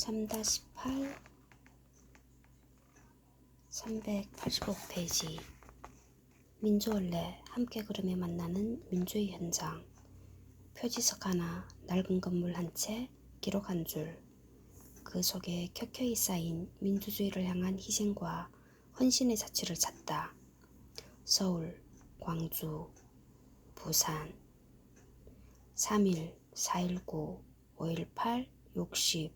3-8 385페이지 민주원래 함께 걸으며 만나는 민주의 현장. 표지석 하나, 낡은 건물 한 채, 기록 한 줄. 그 속에 켜켜이 쌓인 민주주의를 향한 희생과 헌신의 자취를 찾다. 서울, 광주, 부산 3.1, 4.19, 5.18, 60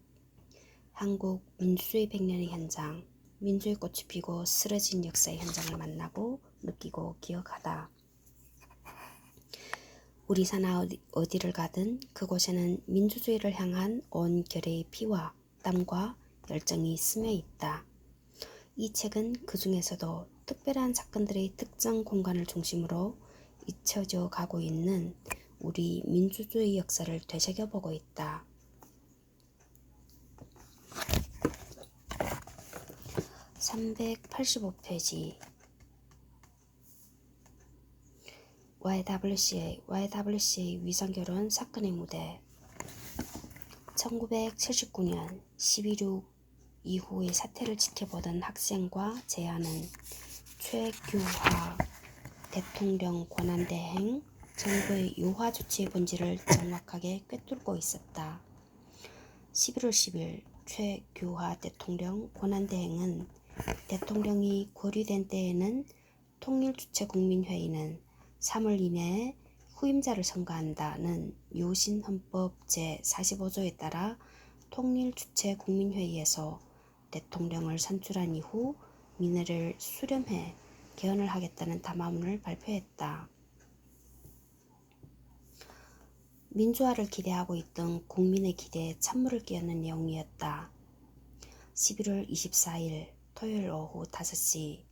한국 민주주의 100년의 현장, 민주의 꽃이 피고 쓰러진 역사의 현장을 만나고 느끼고 기억하다. 우리 사나 어디를 가든 그곳에는 민주주의를 향한 온 결의의 피와 땀과 열정이 스며 있다. 이 책은 그 중에서도 특별한 사건들의 특정 공간을 중심으로 잊혀져 가고 있는 우리 민주주의 역사를 되새겨보고 있다. (385페이지) YWCA 위성결혼 사건의 무대. 1979년 11.6 이후의 사태를 지켜보던 학생과 제안은 최규하 대통령 권한대행 정부의 유화 조치의 본질을 정확하게 꿰뚫고 있었다. 11월 10일 최규하 대통령 권한대행은 대통령이 고려된 때에는 통일주체국민회의는 3월 이내에 후임자를 선거한다는 유신헌법 제45조에 따라 통일주체국민회의에서 대통령을 선출한 이후 민의를 수렴해 개헌을 하겠다는 담화문을 발표했다. 민주화를 기대하고 있던 국민의 기대에 찬물을 끼얹는 내용이었다. 11월 24일 토요일 오후 5시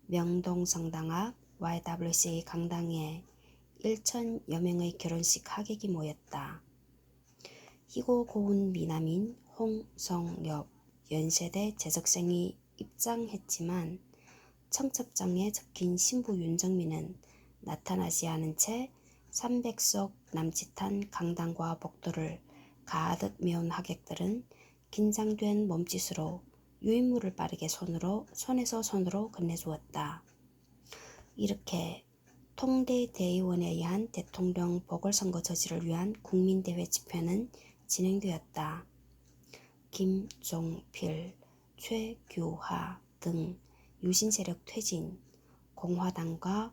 명동성당 앞 YWCA 강당에 1,000여 명의 결혼식 하객이 모였다. 희고 고운 미남인 홍성엽 연세대 재적생이 입장했지만 청첩장에 적힌 신부 윤정민은 나타나지 않은 채 300석 남짓한 강당과 복도를 가득 메운 하객들은 긴장된 몸짓으로 유인물을 빠르게 손에서 손으로 건네주었다. 이렇게 통대대의원에 의한 대통령 보궐선거 저지를 위한 국민대회 집회는 진행되었다. 김종필, 최규하 등 유신세력 퇴진, 공화당과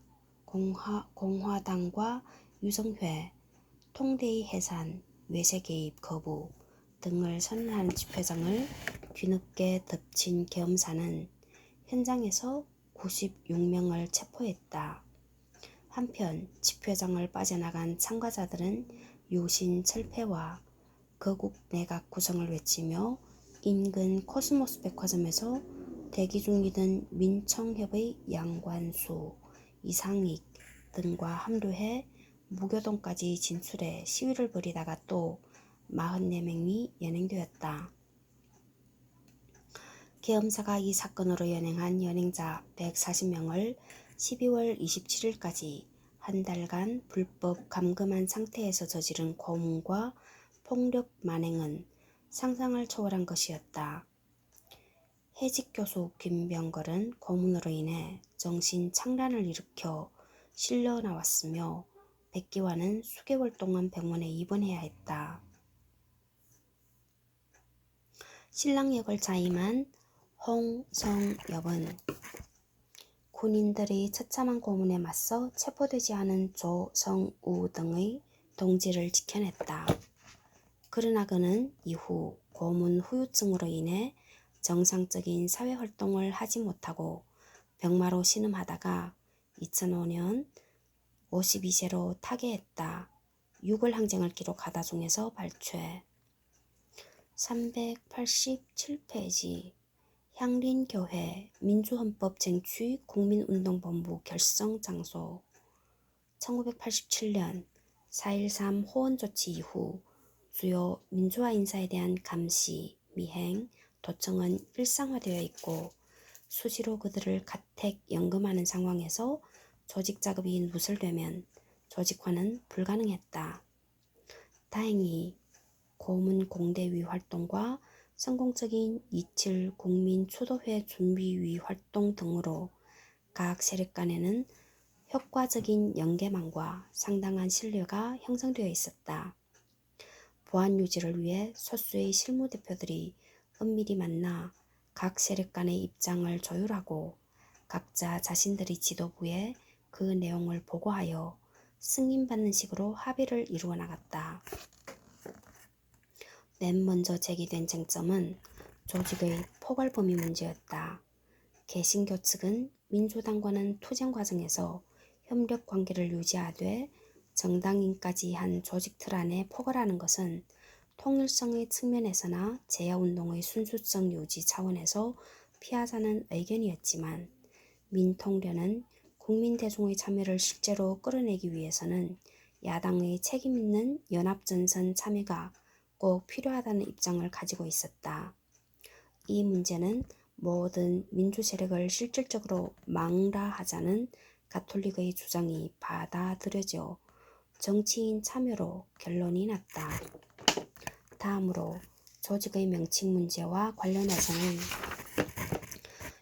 유성회, 통대의 해산, 외세 개입 거부 등을 선언하는 집회장을 뒤늦게 덮친 계엄사는 현장에서 96명을 체포했다. 한편 집회장을 빠져나간 참가자들은 유신 철폐와 거국 내각 구성을 외치며 인근 코스모스 백화점에서 대기 중이던 민청협의 양관수, 이상익 등과 합류해 무교동까지 진출해 시위를 벌이다가 또 44명이 연행되었다. 계엄사가 이 사건으로 연행한 연행자 140명을 12월 27일까지 한 달간 불법 감금한 상태에서 저지른 고문과 폭력 만행은 상상을 초월한 것이었다. 해직 교수 김병걸은 고문으로 인해 정신 착란을 일으켜 실려 나왔으며 백기환은 수개월 동안 병원에 입원해야 했다. 신랑 역을 자임한 홍성엽은 군인들의 처참한 고문에 맞서 체포되지 않은 조성우 등의 동지를 지켜냈다. 그러나 그는 이후 고문 후유증으로 인해 정상적인 사회활동을 하지 못하고 병마로 신음하다가 2005년 52세로 타계했다. 6월 항쟁을 기록하다 중에서 발췌. 387페이지 향린교회 민주헌법 쟁취 국민운동본부 결성 장소. 1987년 4.13 호원조치 이후 주요 민주화 인사에 대한 감시, 미행, 도청은 일상화되어 있고 수시로 그들을 가택 연금하는 상황에서 조직 작업이 누설되면 조직화는 불가능했다. 다행히 고문 공대위 활동과 성공적인 27 국민 추도회 준비위 활동 등으로 각 세력 간에는 효과적인 연계망과 상당한 신뢰가 형성되어 있었다. 보안 유지를 위해 소수의 실무대표들이 은밀히 만나 각 세력 간의 입장을 조율하고 각자 자신들의 지도부에 그 내용을 보고하여 승인받는 식으로 합의를 이루어 나갔다. 맨 먼저 제기된 쟁점은 조직의 포괄 범위 문제였다. 개신교 측은 민주당과는 투쟁 과정에서 협력 관계를 유지하되 정당인까지 한 조직 틀 안에 포괄하는 것은 통일성의 측면에서나 제야운동의 순수성 유지 차원에서 피하자는 의견이었지만 민통련은 국민대중의 참여를 실제로 끌어내기 위해서는 야당의 책임있는 연합전선 참여가 꼭 필요하다는 입장을 가지고 있었다. 이 문제는 모든 민주세력을 실질적으로 망라하자는 가톨릭의 주장이 받아들여져 정치인 참여로 결론이 났다. 다음으로 조직의 명칭 문제와 관련해서는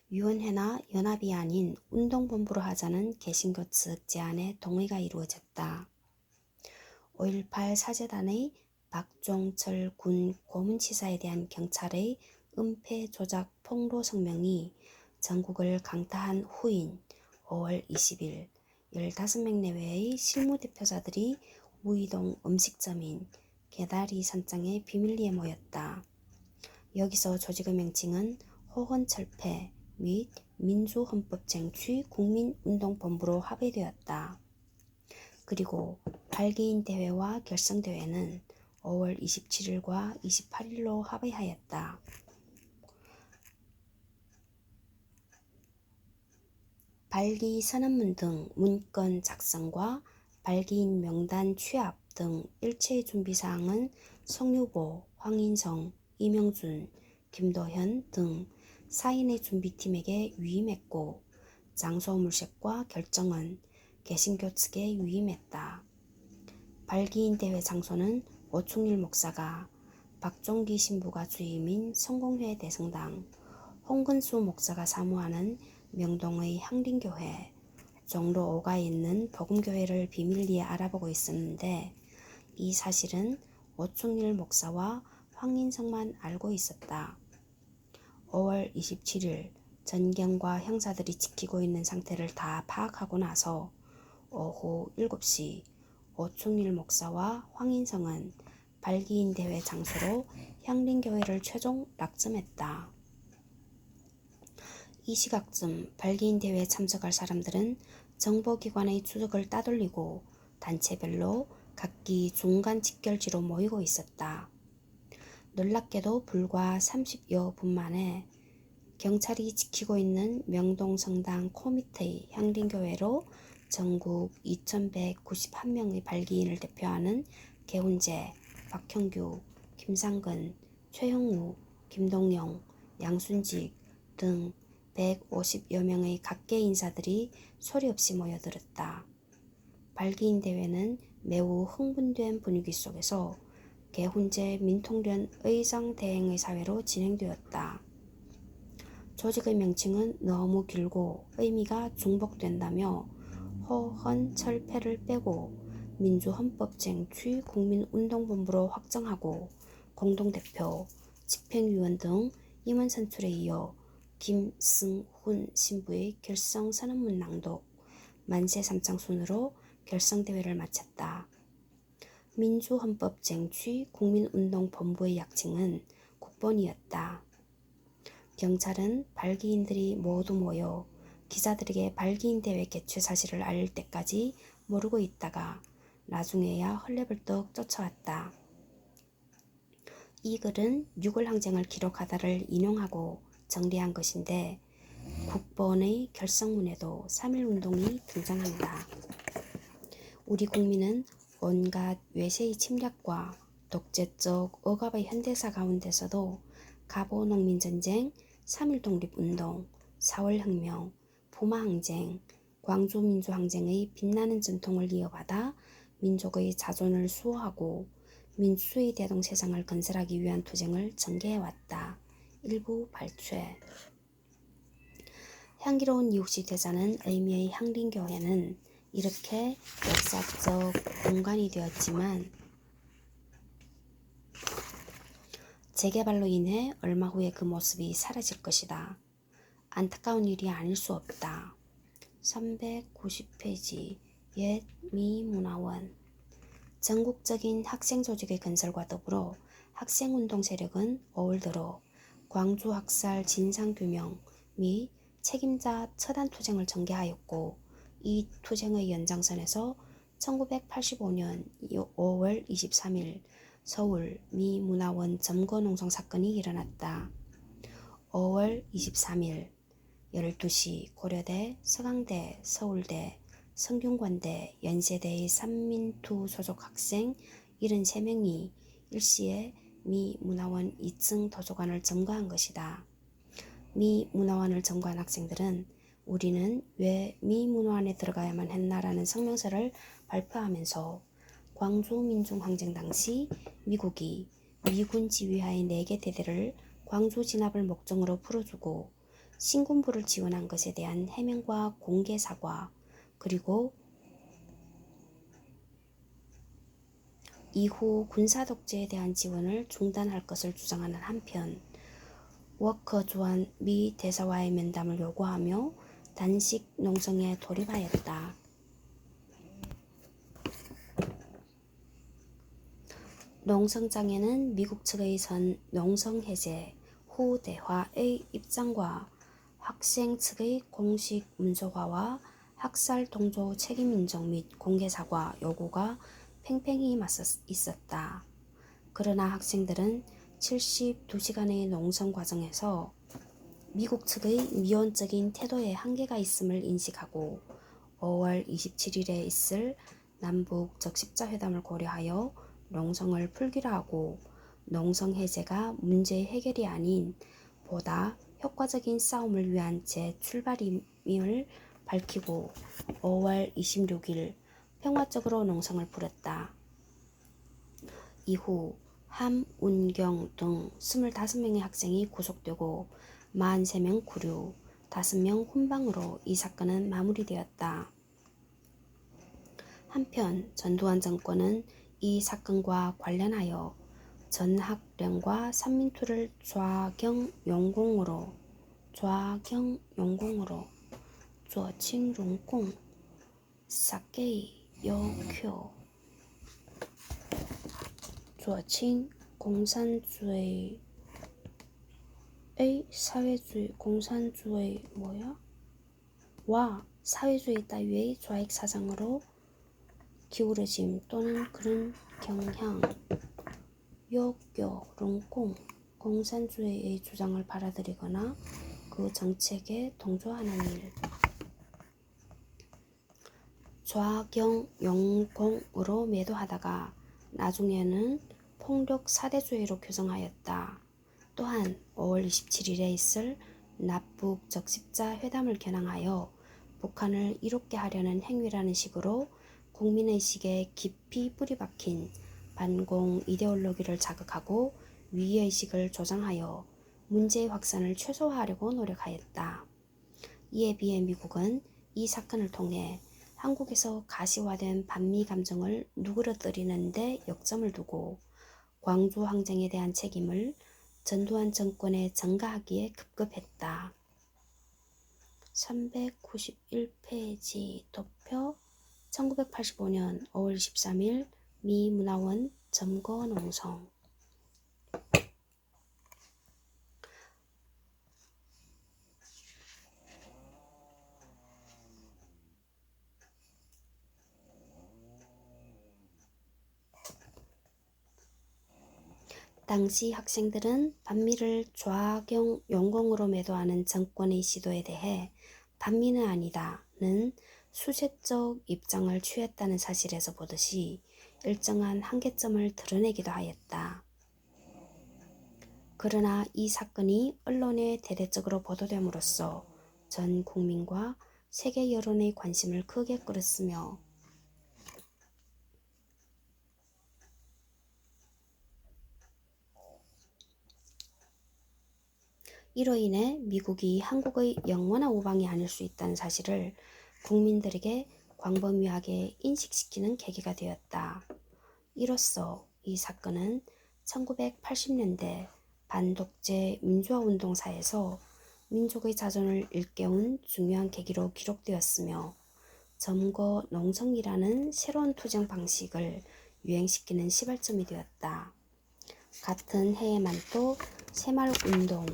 위원회나 연합이 아닌 운동본부로 하자는 개신교 측 제안에 동의가 이루어졌다. 5.18 사재단의 박종철 군 고문치사에 대한 경찰의 은폐 조작 폭로 성명이 전국을 강타한 후인 5월 20일 15명 내외의 실무대표자들이 우이동 음식점인 개다리 선장의 비밀리에 모였다. 여기서 조직의 명칭은 호헌철폐 및 민주헌법 쟁취 국민운동본부로 합의되었다. 그리고 발기인대회와 결성대회는 5월 27일과 28일로 합의하였다. 발기 선언문 등 문건 작성과 발기인 명단 취합 등 일체의 준비사항은 성유보, 황인성, 이명준, 김도현 등 4인의 준비팀에게 위임했고 장소 물색과 결정은 개신교 측에 위임했다. 발기인 대회 장소는 오충일 목사가, 박종기 신부가 주임인 성공회 대성당, 홍근수 목사가 사무하는 명동의 향림교회, 종로 5가에 있는 복음교회를 비밀리에 알아보고 있었는데 이 사실은 오충일 목사와 황인성만 알고 있었다. 5월 27일 전경과 형사들이 지키고 있는 상태를 다 파악하고 나서 오후 7시 오충일 목사와 황인성은 발기인 대회 장소로 향림교회를 최종 낙점했다. 이 시각쯤 발기인 대회에 참석할 사람들은 정보기관의 추적을 따돌리고 단체별로 각기 중간 집결지로 모이고 있었다. 놀랍게도 불과 30여 분 만에 경찰이 지키고 있는 명동성당 코밑의 향림교회로 전국 2191명의 발기인을 대표하는 개훈재, 박형규, 김상근, 최형우, 김동영, 양순직 등 150여 명의 각계 인사들이 소리 없이 모여들었다. 발기인 대회는 매우 흥분된 분위기 속에서 개훈재 민통련 의정 대행의 사회로 진행되었다. 조직의 명칭은 너무 길고 의미가 중복된다며 호헌철폐를 빼고 민주헌법쟁취 국민운동본부로 확정하고 공동대표, 집행위원 등 임원 선출에 이어 김승훈 신부의 결성선언문 낭독, 만세 삼창 순으로 결성대회를 마쳤다. 민주헌법쟁취 국민운동본부의 약칭은 국본이었다. 경찰은 발기인들이 모두 모여 기자들에게 발기인 대회 개최 사실을 알릴 때까지 모르고 있다가 나중에야 헐레벌떡 쫓아왔다. 이 글은 6월 항쟁을 기록하다를 인용하고 정리한 것인데 국본의 결성문에도 3.1운동이 등장한다. 우리 국민은 온갖 외세의 침략과 독재적 억압의 현대사 가운데서도 갑오농민전쟁, 3.1 독립운동, 4월혁명, 부마항쟁, 광주민주항쟁의 빛나는 전통을 이어받아 민족의 자존을 수호하고 민주주의 대동세상을 건설하기 위한 투쟁을 전개해왔다. 일부 발췌. 향기로운 이웃이 되자는 의미의 향림교회는 이렇게 역사적 공간이 되었지만 재개발로 인해 얼마 후에 그 모습이 사라질 것이다. 안타까운 일이 아닐 수 없다. 390페이지 옛 미 문화원. 전국적인 학생 조직의 건설과 더불어 학생운동 세력은 어울들어 광주 학살 진상규명 및 책임자 처단투쟁을 전개하였고, 이 투쟁의 연장선에서 1985년 5월 23일 서울 미 문화원 점거농성 사건이 일어났다. 5월 23일 12시 고려대, 서강대, 서울대, 성균관대, 연세대의 삼민투 소속 학생 73명이 일시에 미 문화원 2층 도서관을 점거한 것이다. 미 문화원을 점거한 학생들은 우리는 왜 미 문화원에 들어가야만 했나라는 성명서를 발표하면서 광주민중항쟁 당시 미국이 미군 지휘하의 4개 대대를 광주 진압을 목적으로 풀어주고 신군부를 지원한 것에 대한 해명과 공개 사과, 그리고 이후 군사 독재에 대한 지원을 중단할 것을 주장하는 한편, 워커 조한 미 대사와의 면담을 요구하며 단식 농성에 돌입하였다. 농성장에는 미국 측의 선 농성 해제 후 대화의 입장과 학생 측의 공식 문서화와 학살 동조 책임 인정 및 공개 사과 요구가 팽팽히 맞서 있었다. 그러나 학생들은 72시간의 농성 과정에서 미국 측의 미온적인 태도에 한계가 있음을 인식하고 5월 27일에 있을 남북 적십자회담을 고려하여 농성을 풀기로 하고, 농성 해제가 문제의 해결이 아닌 보다 효과적인 싸움을 위한 재출발임을 밝히고 5월 26일 평화적으로 농성을 풀었다. 이후 함운경 등 25명의 학생이 구속되고 43명 구류, 5명 훈방으로 이 사건은 마무리되었다. 한편 전두환 정권은 이 사건과 관련하여 전학령과 삼민투를 좌경용공으로 左倾容共 사케이 여쿄 左倾 공산주의 사회주의 공산주의 와 사회주의 따위의 좌익 사상으로 기울어짐 또는 그런 경향, 여교 롱공 공산주의의 주장을 받아들이거나 그 정책에 동조하는 일, 좌경용공으로 매도하다가 나중에는 폭력 사대주의로 규정하였다. 또한 5월 27일에 있을 남북 적십자 회담을 겨냥하여 북한을 이롭게 하려는 행위라는 식으로 국민의식에 깊이 뿌리박힌 반공 이데올로기를 자극하고 위의식을 조장하여 문제의 확산을 최소화하려고 노력하였다. 이에 비해 미국은 이 사건을 통해 한국에서 가시화된 반미 감정을 누그러뜨리는 데 역점을 두고 광주 항쟁에 대한 책임을 전두환 정권에 전가하기에 급급했다. 391페이지 도표 1985년 5월 13일 미 문화원 점거 농성. 당시 학생들은 반미를 좌경용공으로 매도하는 정권의 시도에 대해 반미는 아니다는 수재적 입장을 취했다는 사실에서 보듯이 일정한 한계점을 드러내기도 하였다. 그러나 이 사건이 언론에 대대적으로 보도됨으로써 전 국민과 세계 여론의 관심을 크게 끌었으며 이로 인해 미국이 한국의 영원한 우방이 아닐 수 있다는 사실을 국민들에게 광범위하게 인식시키는 계기가 되었다. 이로써 이 사건은 1980년대 반독재 민주화 운동사에서 민족의 자존을 일깨운 중요한 계기로 기록되었으며 점거 농성이라는 새로운 투쟁 방식을 유행시키는 시발점이 되었다. 같은 해에만 또 새마을운동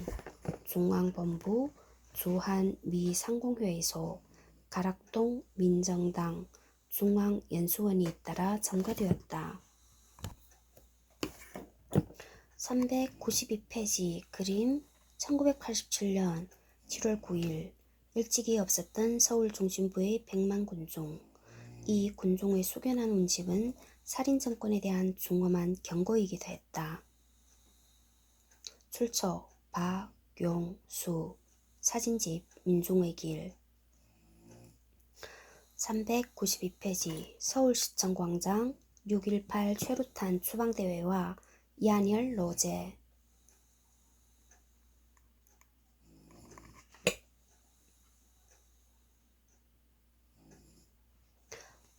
중앙본부 주한미상공회의소 가락동 민정당 중앙연수원이 잇따라 점거되었다. 392페이지 그림 1987년 7월 9일 일찍이 없었던 서울 중심부의 100만 군종. 이 군종의 숙연한 운집은 살인정권에 대한 중엄한 경고이기도 했다. 출처 박용수 사진집 민중의 길 392페이지 서울시청 광장 6.18 최루탄 추방대회와 이한열 로제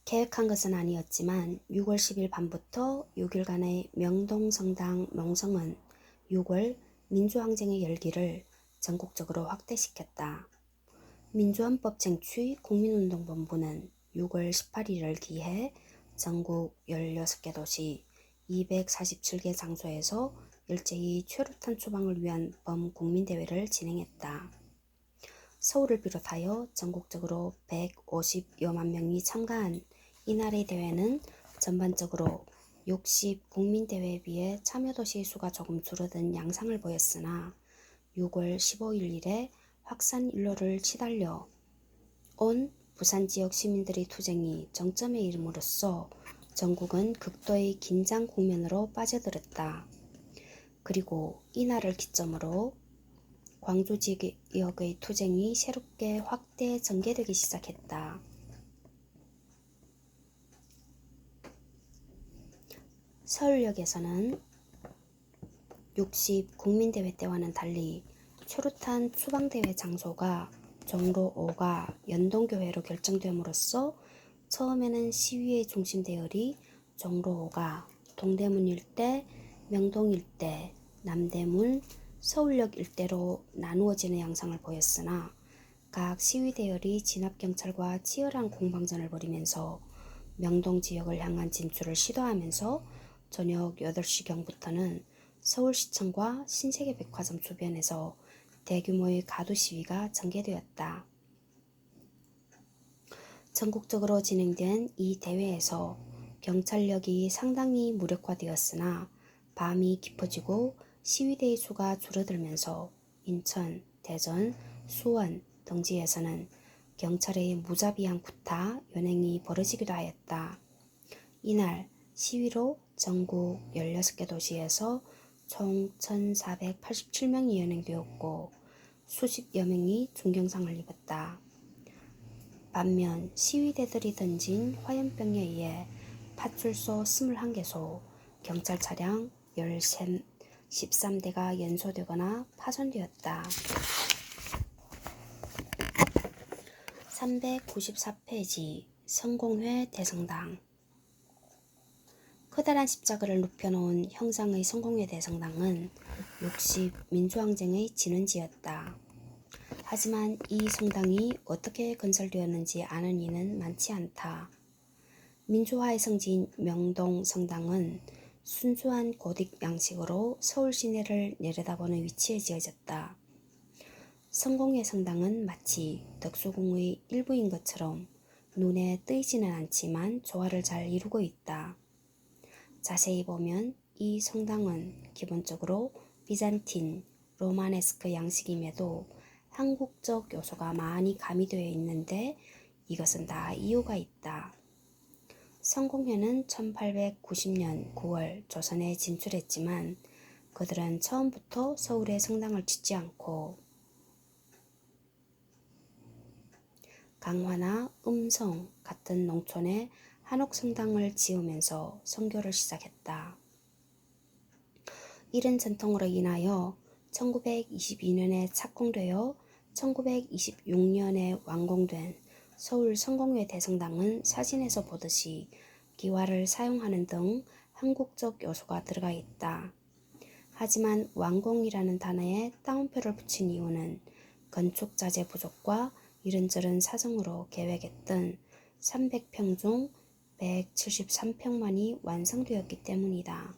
계획한 것은 아니었지만 6월 10일 밤부터 6일간의 명동성당 농성은 6월 민주항쟁의 열기를 전국적으로 확대시켰다. 민주헌법 쟁취 국민운동본부는 6월 18일을 기해 전국 16개 도시 247개 장소에서 일제히 최루탄 추방을 위한 범국민대회를 진행했다. 서울을 비롯하여 전국적으로 150여만 명이 참가한 이날의 대회는 전반적으로 60 국민대회에 비해 참여도시의 수가 조금 줄어든 양상을 보였으나 6월 15일 이래 확산 일로를 치달려 온 부산 지역 시민들의 투쟁이 정점에 이름으로써 전국은 극도의 긴장 국면으로 빠져들었다. 그리고 이날을 기점으로 광주 지역의 투쟁이 새롭게 확대 전개되기 시작했다. 서울역에서는 60 국민대회 때와는 달리 최루탄 추방대회 장소가 종로 5가 연동교회로 결정됨으로써 처음에는 시위의 중심 대열이 종로 5가 동대문 일대, 명동 일대, 남대문, 서울역 일대로 나누어지는 양상을 보였으나 각 시위 대열이 진압경찰과 치열한 공방전을 벌이면서 명동 지역을 향한 진출을 시도하면서 저녁 8시경부터는 서울시청과 신세계백화점 주변에서 대규모의 가두 시위가 전개되었다. 전국적으로 진행된 이 대회에서 경찰력이 상당히 무력화되었으나 밤이 깊어지고 시위대의 수가 줄어들면서 인천, 대전, 수원 등지에서는 경찰의 무자비한 구타, 연행이 벌어지기도 하였다. 이날 시위로 전국 16개 도시에서 총 1487명이 연행되었고 수십여 명이 중경상을 입었다. 반면 시위대들이 던진 화염병에 의해 파출소 21개소, 경찰 차량 13대가 연소되거나 파손되었다. 394페이지 성공회 대성당 커다란 십자가를 눕혀놓은 형상의 성공회 대성당은 60 민주항쟁의 진원지였다. 하지만 이 성당이 어떻게 건설되었는지 아는 이는 많지 않다. 민주화의 성지인 명동 성당은 순수한 고딕 양식으로 서울 시내를 내려다보는 위치에 지어졌다. 성공회 성당은 마치 덕수궁의 일부인 것처럼 눈에 띄지는 않지만 조화를 잘 이루고 있다. 자세히 보면 이 성당은 기본적으로 비잔틴, 로마네스크 양식임에도 한국적 요소가 많이 가미되어 있는데 이것은 다 이유가 있다. 성공회는 1890년 9월 조선에 진출했지만 그들은 처음부터 서울에 성당을 짓지 않고 강화나 음성 같은 농촌에 한옥 성당을 지으면서 선교를 시작했다. 이런 전통으로 인하여 1922년에 착공되어 1926년에 완공된 서울 성공회 대성당은 사진에서 보듯이 기와를 사용하는 등 한국적 요소가 들어가 있다. 하지만 완공이라는 단어에 따옴표를 붙인 이유는 건축 자재 부족과 이런저런 사정으로 계획했던 300평 중 173평만이 완성되었기 때문이다.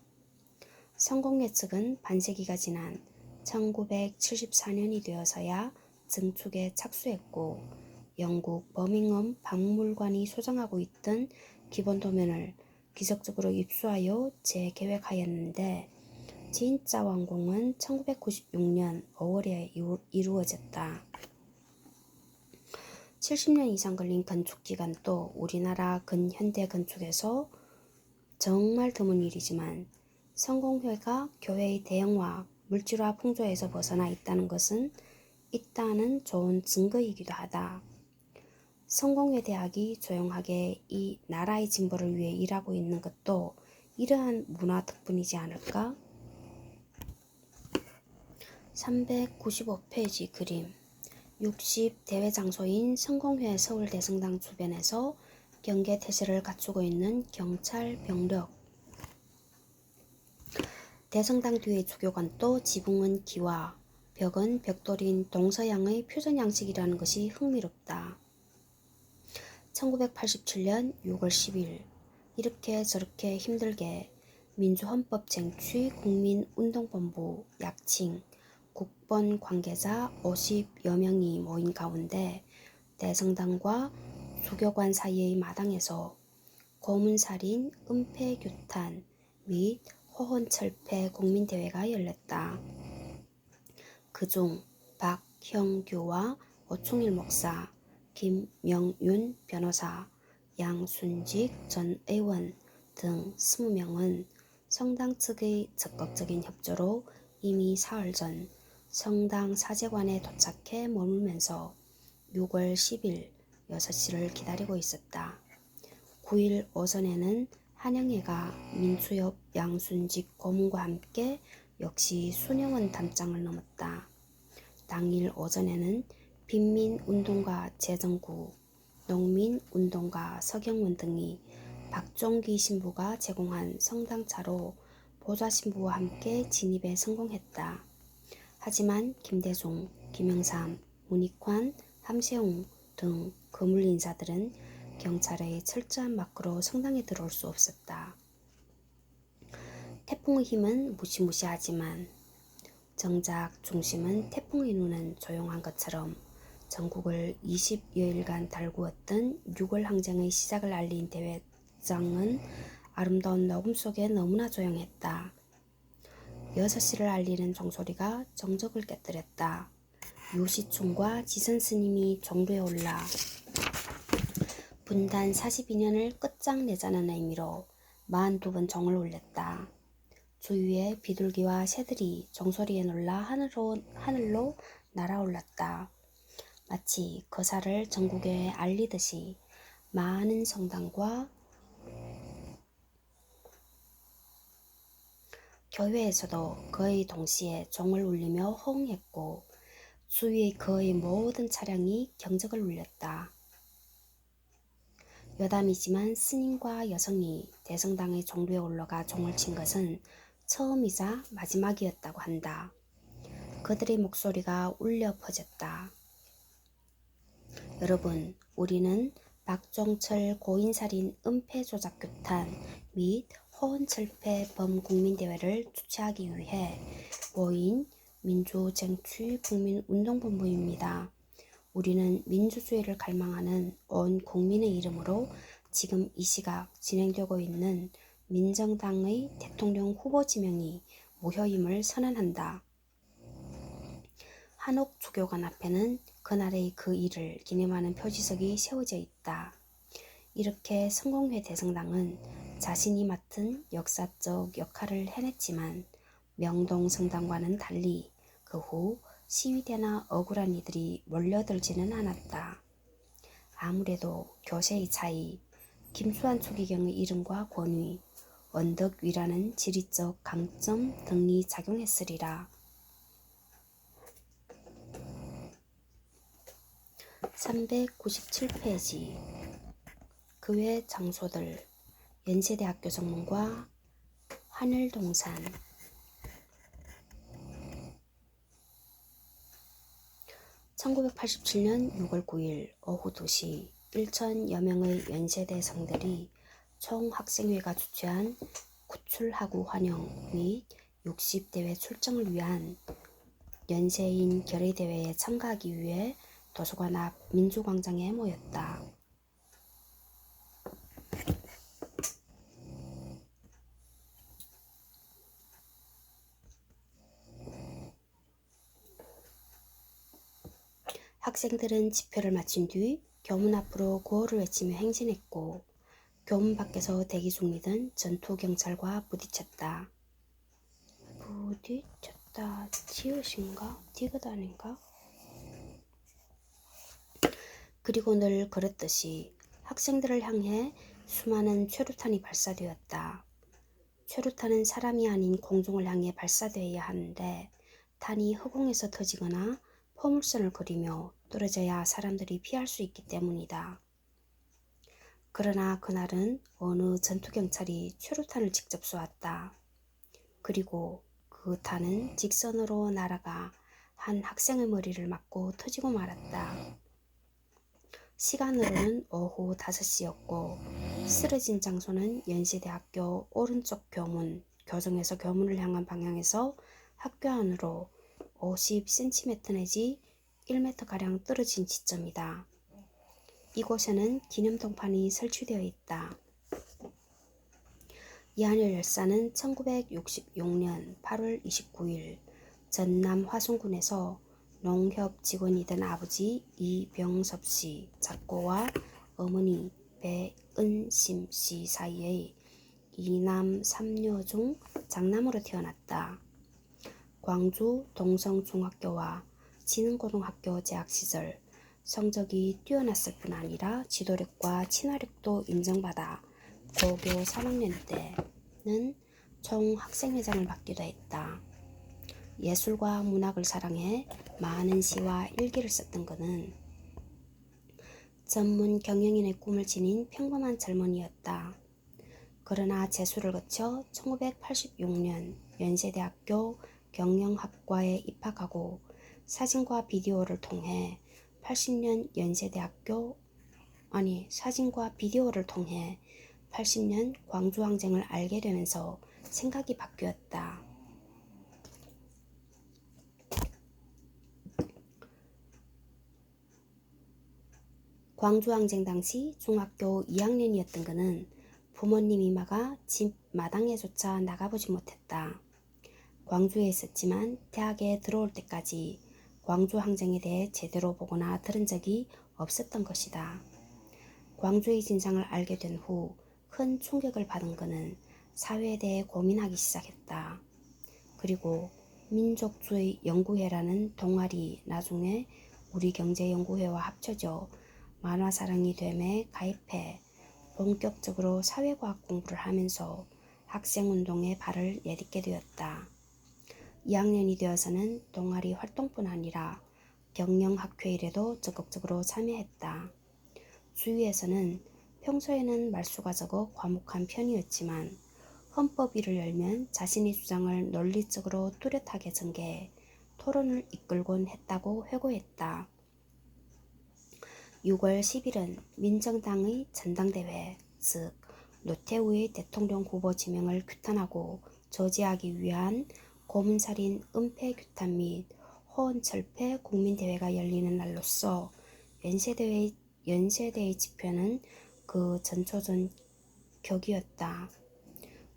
성공회 측은 반세기가 지난 1974년이 되어서야 증축에 착수했고 영국 버밍엄 박물관이 소장하고 있던 기본 도면을 기적적으로 입수하여 재계획하였는데 진짜 완공은 1996년 5월에 이루어졌다. 70년 이상 걸린 건축기간도 우리나라 근현대 건축에서 정말 드문 일이지만 성공회가 교회의 대형화, 물질화 풍조에서 벗어나 있다는 것은 있다는 좋은 증거이기도 하다. 성공회 대학이 조용하게 이 나라의 진보를 위해 일하고 있는 것도 이러한 문화 덕분이지 않을까? 395페이지 그림 60 대회 장소인 성공회 서울 대성당 주변에서 경계 태세를 갖추고 있는 경찰 병력. 대성당 뒤의 주교관도 지붕은 기와, 벽은 벽돌인 동서양의 표전 양식이라는 것이 흥미롭다. 1987년 6월 10일 이렇게 저렇게 힘들게 민주헌법 쟁취 국민운동본부 약칭 국번 관계자 50여 명이 모인 가운데 대성당과 주교관 사이의 마당에서 고문살인, 은폐규탄 및 호헌철폐 국민대회가 열렸다. 그중 박형규와 오충일 목사, 김명윤 변호사, 양순직 전 의원 등 20명은 성당 측의 적극적인 협조로 이미 사흘 전 성당 사제관에 도착해 머물면서 6월 10일 6시를 기다리고 있었다. 9일 오전에는 한영애가 민수협 양순직 고문과 함께 역시 수녀원 담장을 넘었다. 당일 오전에는 빈민운동가 재정구, 농민운동가 서경원 등이 박종기 신부가 제공한 성당차로 보좌 신부와 함께 진입에 성공했다. 하지만 김대중, 김영삼, 문익환, 함세웅 등 거물 인사들은 경찰의 철저한 마크로 성당에 들어올 수 없었다. 태풍의 힘은 무시무시하지만 정작 중심은 태풍의 눈은 조용한 것처럼 전국을 20여일간 달구었던 6월 항쟁의 시작을 알린 대회장은 아름다운 녹음 속에 너무나 조용했다. 6시를 알리는 종소리가 정적을 깨뜨렸다. 유시충과 지선스님이 종루에 올라 분단 42년을 끝장내자는 의미로 42번 종을 울렸다. 주위에 비둘기와 새들이 종소리에 놀라 하늘로 날아올랐다. 마치 거사를 전국에 알리듯이 많은 성당과 교회에서도 거의 동시에 종을 울리며 호응했고 주위의 거의 모든 차량이 경적을 울렸다. 여담이지만 스님과 여성이 대성당의 종루에 올라가 종을 친 것은 처음이자 마지막이었다고 한다. 그들의 목소리가 울려 퍼졌다. 여러분, 우리는 박종철 고인살인 은폐조작 규탄 및 호언철폐 범국민대회를 주최하기 위해 모인 민주쟁취 국민운동본부입니다. 우리는 민주주의를 갈망하는 온 국민의 이름으로 지금 이 시각 진행되고 있는 민정당의 대통령 후보 지명이 무효임을 선언한다. 한옥 주교관 앞에는 그날의 그 일을 기념하는 표지석이 세워져 있다. 이렇게 성공회 대성당은 자신이 맡은 역사적 역할을 해냈지만 명동성당과는 달리 그 후 시위대나 억울한 이들이 몰려들지는 않았다. 아무래도 교세의 차이, 김수환 추기경의 이름과 권위, 언덕 위라는 지리적 강점 등이 작용했으리라. 397페이지 그 외 장소들 연세대학교 정문과 하늘동산 1987년 6월 9일 오후 2시 1천여 명의 연세대생들이 총학생회가 주최한 구출하구 환영 및 60대회 출정을 위한 연세인 결의대회에 참가하기 위해 도서관 앞 민주광장에 모였다. 학생들은 집회를 마친 뒤 교문 앞으로 구호를 외치며 행진했고 교문 밖에서 대기 중이던 전투경찰과 부딪혔다. 부딪혔다. 지읒인가? 디귿 아닌가? 그리고 늘 그랬듯이 학생들을 향해 수많은 최루탄이 발사되었다. 최루탄은 사람이 아닌 공중을 향해 발사되어야 하는데 탄이 허공에서 터지거나 포물선을 그리며 떨어져야 사람들이 피할 수 있기 때문이다. 그러나 그날은 어느 전투경찰이 최루탄을 직접 쏘았다. 그리고 그 탄은 직선으로 날아가 한 학생의 머리를 맞고 터지고 말았다. 시간으로는 오후 5시였고 쓰러진 장소는 연세대학교 오른쪽 교문, 교정에서 교문을 향한 방향에서 학교 안으로 50cm 내지 1m가량 떨어진 지점이다. 이곳에는 기념동판이 설치되어 있다. 이한열 열사는 1966년 8월 29일 전남 화순군에서 농협 직원이던 아버지 이병섭 씨 작고와 어머니 배은심 씨 사이의 2남 3녀 중 장남으로 태어났다. 광주 동성중학교와 진흥고등학교 재학 시절 성적이 뛰어났을 뿐 아니라 지도력과 친화력도 인정받아 고교 3학년 때는 총학생회장을 맡기도 했다. 예술과 문학을 사랑해 많은 시와 일기를 썼던 그는 전문 경영인의 꿈을 지닌 평범한 젊은이였다. 그러나 재수를 거쳐 1986년 연세대학교 경영학과에 입학하고 사진과 비디오를 통해 80년 광주항쟁을 알게 되면서 생각이 바뀌었다. 광주항쟁 당시 중학교 2학년이었던 그는 부모님 이마가 집 마당에조차 나가보지 못했다. 광주에 있었지만 대학에 들어올 때까지 광주항쟁에 대해 제대로 보거나 들은 적이 없었던 것이다. 광주의 진상을 알게 된 후 큰 충격을 받은 그는 사회에 대해 고민하기 시작했다. 그리고 민족주의 연구회라는 동아리, 나중에 우리경제연구회와 합쳐져 만화사랑이 됨에 가입해 본격적으로 사회과학 공부를 하면서 학생운동에 발을 내딛게 되었다. 2학년이 되어서는 동아리 활동뿐 아니라 경영학회일에도 적극적으로 참여했다. 주위에서는 평소에는 말수가 적어 과묵한 편이었지만 헌법위를 열면 자신의 주장을 논리적으로 뚜렷하게 전개해 토론을 이끌곤 했다고 회고했다. 6월 10일은 민정당의 전당대회, 즉 노태우의 대통령 후보 지명을 규탄하고 저지하기 위한 고문살인 은폐규탄 및 호언철폐 국민대회가 열리는 날로서 연세대의 집회는 그 전초전격이었다.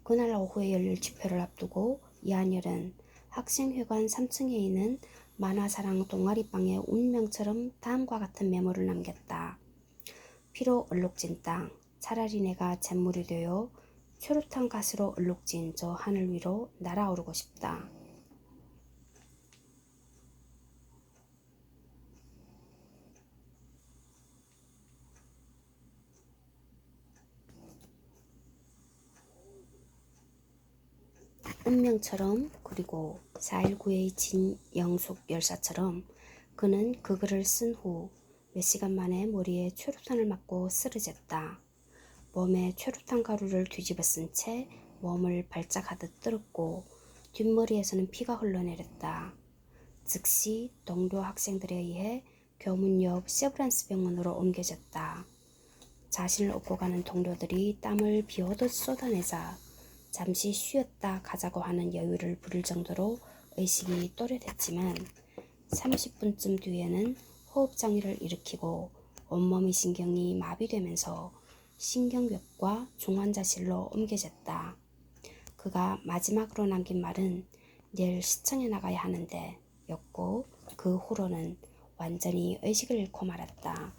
그날 오후에 열릴 집회를 앞두고 이한열은 학생회관 3층에 있는 만화사랑 동아리방에 운명처럼 다음과 같은 메모를 남겼다. 피로 얼룩진 땅, 차라리 내가 잿물이 되어 최루탄 가스로 얼룩진 저 하늘 위로 날아오르고 싶다. 운명처럼, 그리고 4.19의 진영숙 열사처럼 그는 그 글을 쓴 후 몇 시간 만에 머리에 최루탄을 맞고 쓰러졌다. 몸에 최루탄 가루를 뒤집어 쓴 채 몸을 발작하듯 떨었고 뒷머리에서는 피가 흘러내렸다. 즉시 동료 학생들에 의해 교문 옆 세브란스 병원으로 옮겨졌다. 자신을 업고 가는 동료들이 땀을 비오듯 쏟아내자 잠시 쉬었다 가자고 하는 여유를 부릴 정도로 의식이 또렷했지만 30분쯤 뒤에는 호흡장애를 일으키고 온몸의 신경이 마비되면서 신경외과 중환자실로 옮겨졌다. 그가 마지막으로 남긴 말은 내일 시청에 나가야 하는데 였고 그 후로는 완전히 의식을 잃고 말았다.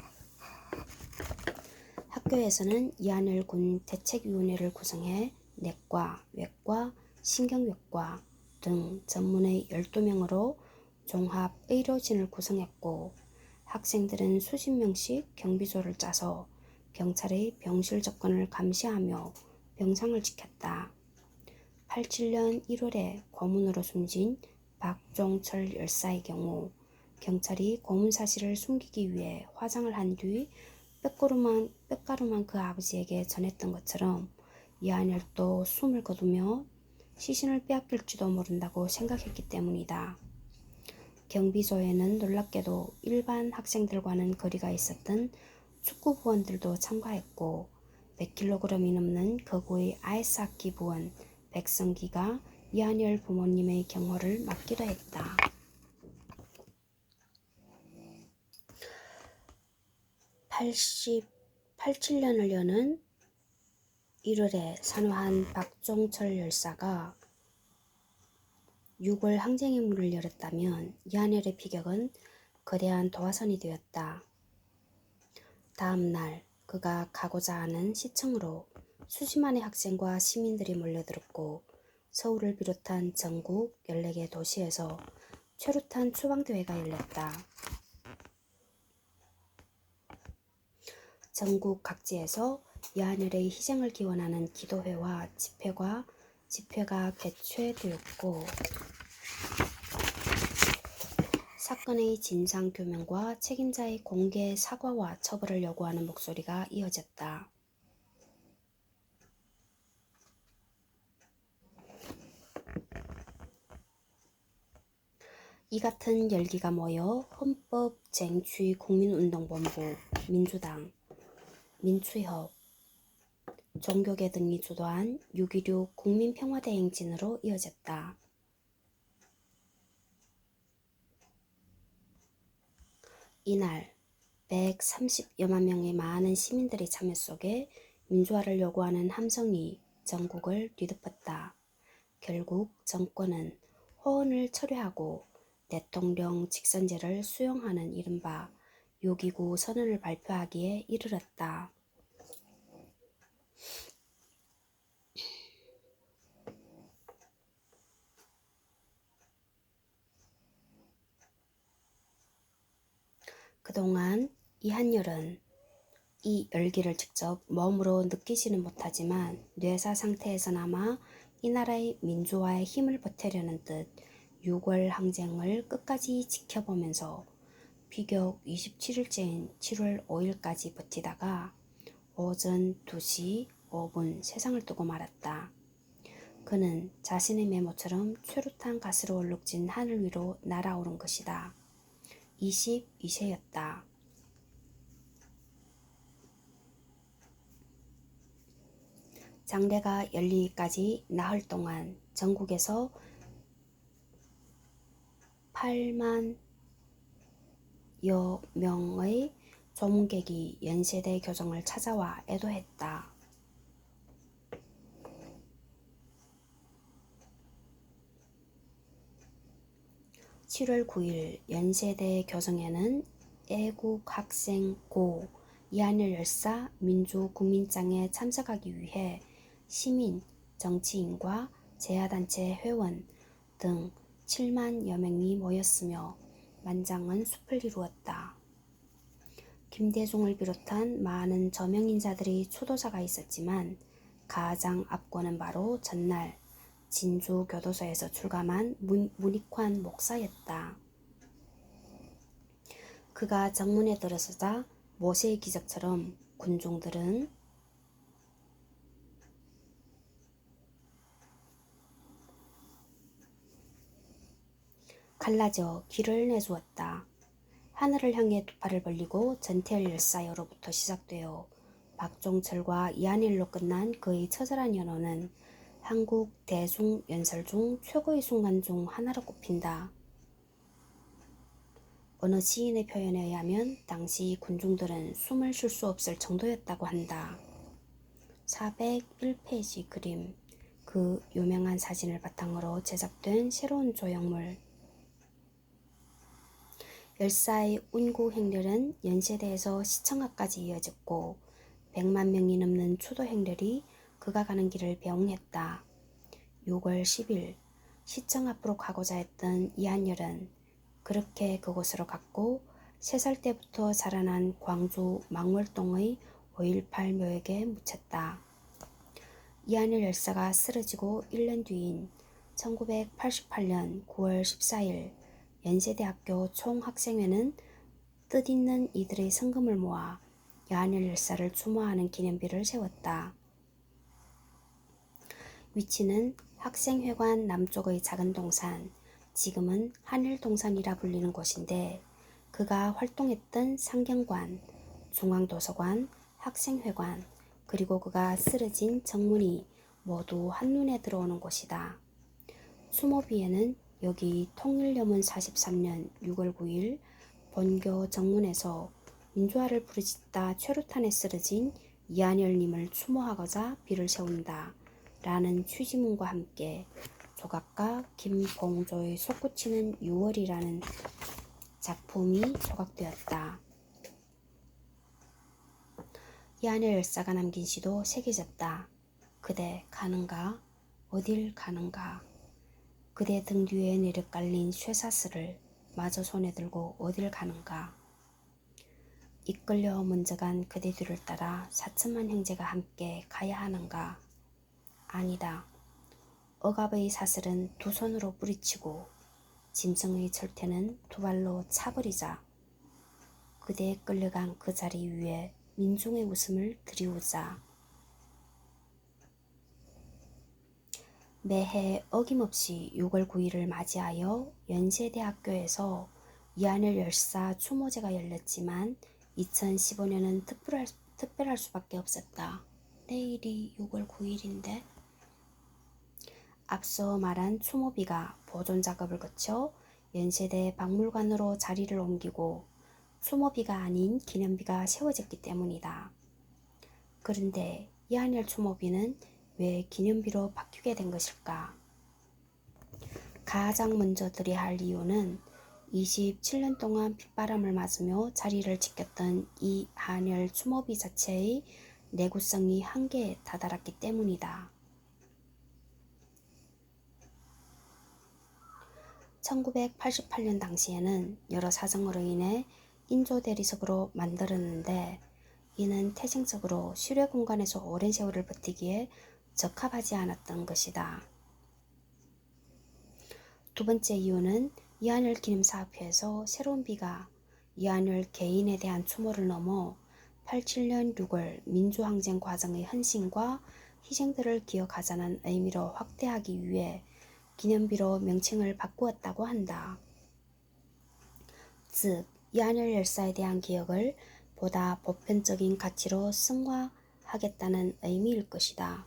학교에서는 이한열 군 대책위원회를 구성해 내과, 외과, 신경외과 등 전문의 12명으로 종합의료진을 구성했고 학생들은 수십 명씩 경비조를 짜서 경찰의 병실 접근을 감시하며 병상을 지켰다. 87년 1월에 고문으로 숨진 박종철 열사의 경우 경찰이 고문 사실을 숨기기 위해 화장을 한 뒤 뼈가루만 그 아버지에게 전했던 것처럼 이한열도 숨을 거두며 시신을 빼앗길지도 모른다고 생각했기 때문이다. 경비조에는 놀랍게도 일반 학생들과는 거리가 있었던 축구부원들도 참가했고 100kg이 넘는 거구의 아이스하키 부원 백성기가 이한열 부모님의 경호를 맡기도 했다. 87년을 여는 1월에 산화한 박종철 열사가 6월 항쟁의 문을 열었다면 이한열의 피격은 거대한 도화선이 되었다. 다음 날 그가 가고자 하는 시청으로 수십만의 학생과 시민들이 몰려들었고 서울을 비롯한 전국 14개 도시에서 최루탄 추방대회가 열렸다. 전국 각지에서 이한열의 희생을 기원하는 기도회와 집회가 개최되었고 사건의 진상규명과 책임자의 공개 사과와 처벌을 요구하는 목소리가 이어졌다. 이 같은 열기가 모여 헌법 쟁취 국민운동본부, 민주당, 민추협, 종교계 등이 주도한 6.16 국민평화대행진으로 이어졌다. 이날 130여만 명의 많은 시민들의 참여 속에 민주화를 요구하는 함성이 전국을 뒤덮었다. 결국 정권은 호언을 철회하고 대통령 직선제를 수용하는 이른바 6.29 선언을 발표하기에 이르렀다. 그동안 이한열은 이 열기를 직접 몸으로 느끼지는 못하지만 뇌사 상태에서나마 이 나라의 민주화에 힘을 보태려는 듯 6월 항쟁을 끝까지 지켜보면서 비교적 27일째인 7월 5일까지 버티다가 오전 2시 5분 세상을 뜨고 말았다. 그는 자신의 메모처럼 최루탄 가스로 얼룩진 하늘 위로 날아오른 것이다. 22세였다. 장례가 열리기까지 나흘 동안 전국에서 8만여 명의 조문객이 연세대 교정을 찾아와 애도했다. 7월 9일 연세대 교정에는 애국학생 고 이한열 열사 민주국민장에 참석하기 위해 시민, 정치인과 재야단체 회원 등 7만여 명이 모였으며 만장은 숲을 이루었다. 김대중을 비롯한 많은 저명인자들이 추도자가 있었지만 가장 앞권은 바로 전날 진주교도소에서 출감한 문익환 목사였다. 그가 정문에 들어서자 모세의 기적처럼 군중들은 갈라져 길을 내주었다. 하늘을 향해 두 팔을 벌리고 전태일 열사여로부터 시작되어 박종철과 이한일로 끝난 그의 처절한 연호는 한국 대중 연설 중 최고의 순간 중 하나로 꼽힌다. 어느 시인의 표현에 의하면 당시 군중들은 숨을 쉴 수 없을 정도였다고 한다. 401페이지 그림, 그 유명한 사진을 바탕으로 제작된 새로운 조형물. 열사의 운구 행렬은 연세대에서 시청 앞까지 이어졌고 100만 명이 넘는 추도 행렬이 그가 가는 길을 배웅했다. 6월 10일 시청 앞으로 가고자 했던 이한열은 그렇게 그곳으로 갔고 3살 때부터 자라난 광주 망월동의 5.18 묘역에 묻혔다. 이한열 열사가 쓰러지고 1년 뒤인 1988년 9월 14일 연세대학교 총학생회는 뜻있는 이들의 성금을 모아 이한열 열사를 추모하는 기념비를 세웠다. 위치는 학생회관 남쪽의 작은 동산, 지금은 한일동산이라 불리는 곳인데 그가 활동했던 상경관, 중앙도서관, 학생회관, 그리고 그가 쓰러진 정문이 모두 한눈에 들어오는 곳이다. 추모비에는 여기 통일염은 43년 6월 9일 본교 정문에서 민주화를 부르짖다 최루탄에 쓰러진 이한열님을 추모하고자 비를 세운다 라는 취지문과 함께 조각가 김봉조의 솟구치는 6월이라는 작품이 조각되었다. 이한열 열사가 남긴 시도 새겨졌다. 그대 가는가? 어딜 가는가? 그대 등 뒤에 내려깔린 쇠사슬을 마저 손에 들고 어딜 가는가? 이끌려 먼저 간 그대 뒤를 따라 4천만 형제가 함께 가야 하는가? 아니다. 억압의 사슬은 두 손으로 뿌리치고 짐승의 철퇴는 두 발로 차버리자. 그대의 끌려간 그 자리 위에 민중의 웃음을 드리우자. 매해 어김없이 6월 9일을 맞이하여 연세대학교에서 이한열 열사 추모제가 열렸지만 2015년은 특별할 수밖에 없었다. 내일이 6월 9일인데 앞서 말한 추모비가 보존 작업을 거쳐 연세대 박물관으로 자리를 옮기고 추모비가 아닌 기념비가 세워졌기 때문이다. 그런데 이한열 추모비는 왜 기념비로 바뀌게 된 것일까? 가장 먼저 드려야 할 이유는 27년 동안 빗바람을 맞으며 자리를 지켰던 이한열 추모비 자체의 내구성이 한계에 다다랐기 때문이다. 1988년 당시에는 여러 사정으로 인해 인조 대리석으로 만들었는데 이는 태생적으로 실외 공간에서 오랜 세월을 버티기에 적합하지 않았던 것이다. 두 번째 이유는 이한열 기념사업회에서 새로운 비가 이한열 개인에 대한 추모를 넘어 87년 6월 민주항쟁 과정의 헌신과 희생들을 기억하자는 의미로 확대하기 위해 기념비로 명칭을 바꾸었다고 한다. 즉, 이한열 열사에 대한 기억을 보다 보편적인 가치로 승화하겠다는 의미일 것이다.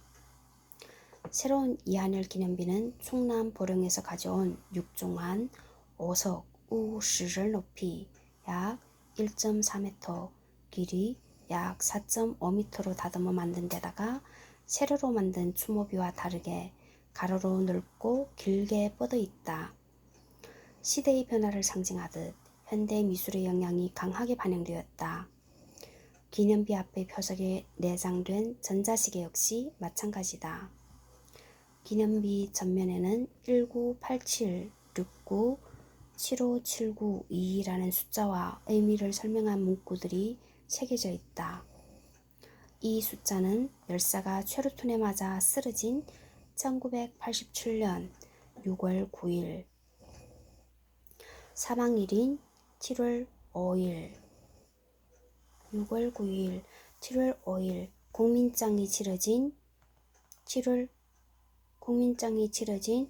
새로운 이한열 기념비는 충남 보령에서 가져온 육중한 5석 우시를 높이 약 1.4m, 길이 약 4.5m로 다듬어 만든 데다가 세로로 만든 추모비와 다르게 가로로 넓고 길게 뻗어 있다. 시대의 변화를 상징하듯 현대 미술의 영향이 강하게 반영되었다. 기념비 앞의 표적에 내장된 전자시계 역시 마찬가지다. 기념비 전면에는 1987-69-7579-22라는 숫자와 의미를 설명한 문구들이 새겨져 있다. 이 숫자는 열사가 최루탄에 맞아 쓰러진 1987년 6월 9일, 사망일인 7월 5일, 6월 9일, 7월 5일 국민장이 치러진